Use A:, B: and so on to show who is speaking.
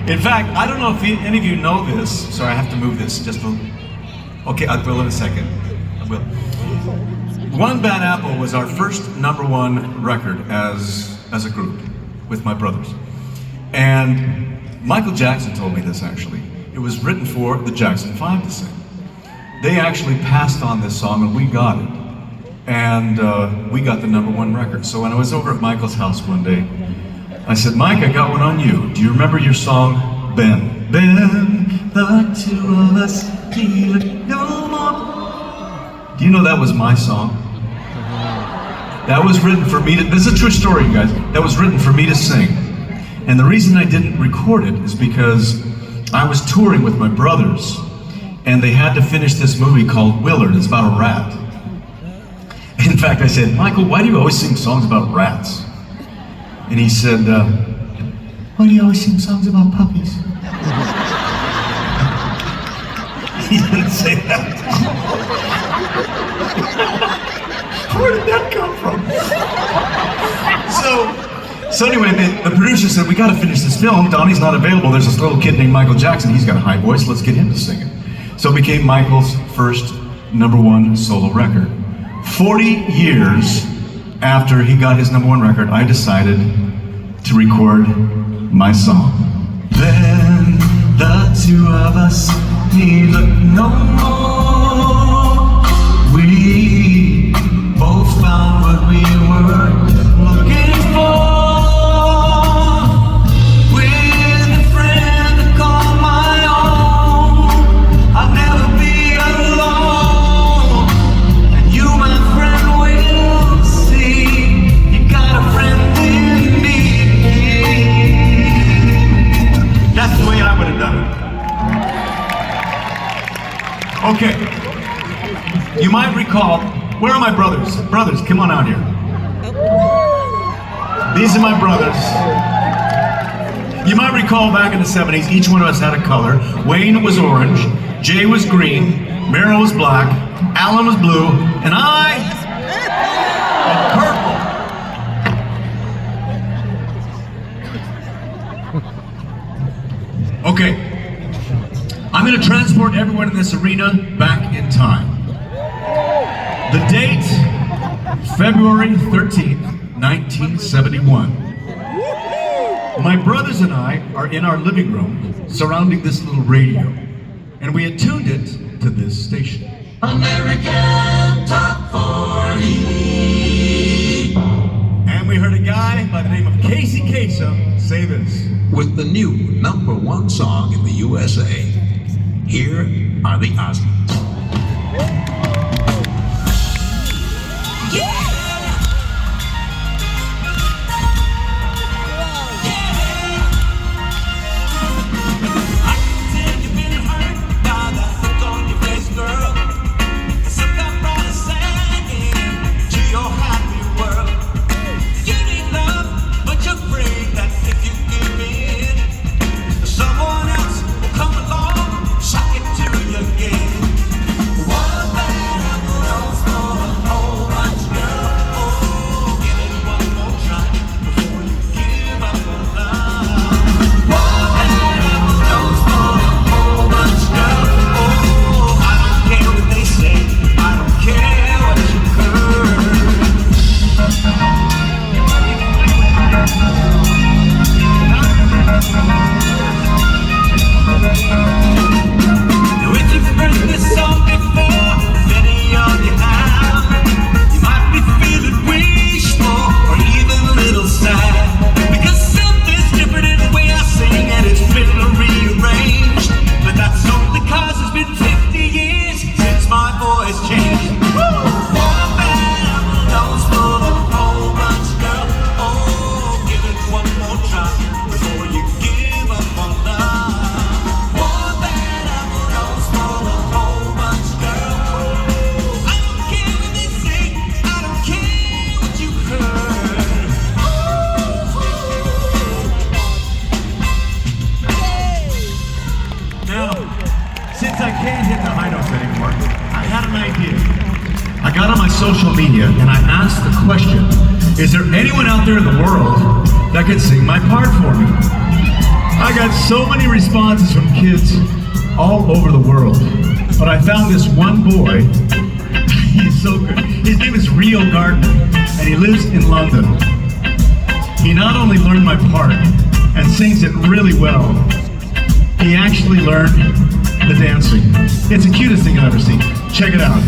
A: In fact, I don't know if any of you know this. Sorry, I have to move this just a... Okay, I will in a second. I will. One Bad Apple was our first #1 record as a group with my brothers. And Michael Jackson told me this actually. It was written for the Jackson 5 to sing. They actually passed on this song and we got it. And we got the #1 record. So when I was over at Michael's house one day, I said, Mike, I got one on you. Do you remember your song, Ben? Ben, the two of us feel it no more. Do you know that was my song? That was written for me to, this is a true story, you guys. That was written for me to sing. And the reason I didn't record it is because I was touring with my brothers and they had to finish this movie called Willard. It's about a rat. In fact, I said, Michael, why do you always sing songs about rats? And he said, why do you always sing songs about puppies? He didn't say that. Where did that come from? So anyway, the producer said, we gotta finish this film. Donny's not available. There's this little kid named Michael Jackson. He's got a high voice. Let's get him to sing it. So it became Michael's first #1 solo record. 40 years after he got his #1 record, I decided to record my song. Then the two of us need look no more. We both found what we were looking for. With a friend to call my own, I'll never be alone. And you, my friend, will see you got a friend in me. That's the way I would have done it. Okay. You might recall, where are my brothers? Brothers, come on out here. These are my brothers. You might recall back in the 70s, each one of us had a color. Wayne was orange, Jay was green, Meryl was black, Alan was blue, and I was purple. Okay. I'm going to transport everyone in this arena back in time. The date, February 13th, 1971. My brothers and I are in our living room surrounding this little radio, and we had tuned it to this station. American Top 40. And we heard a guy by the name of Casey Kasem say this.
B: With the new #1 song in the USA, here are the Osmonds.
A: Social media, and I asked the question, is there anyone out there in the world that can sing my part for me? I got
C: had so many responses from kids all over the world, but I found this one boy. He's so good. His name is Rio Gardner, and he lives in London. He not only learned my part and sings it really well, he actually learned the dancing. It's the cutest thing I've ever seen. Check it out.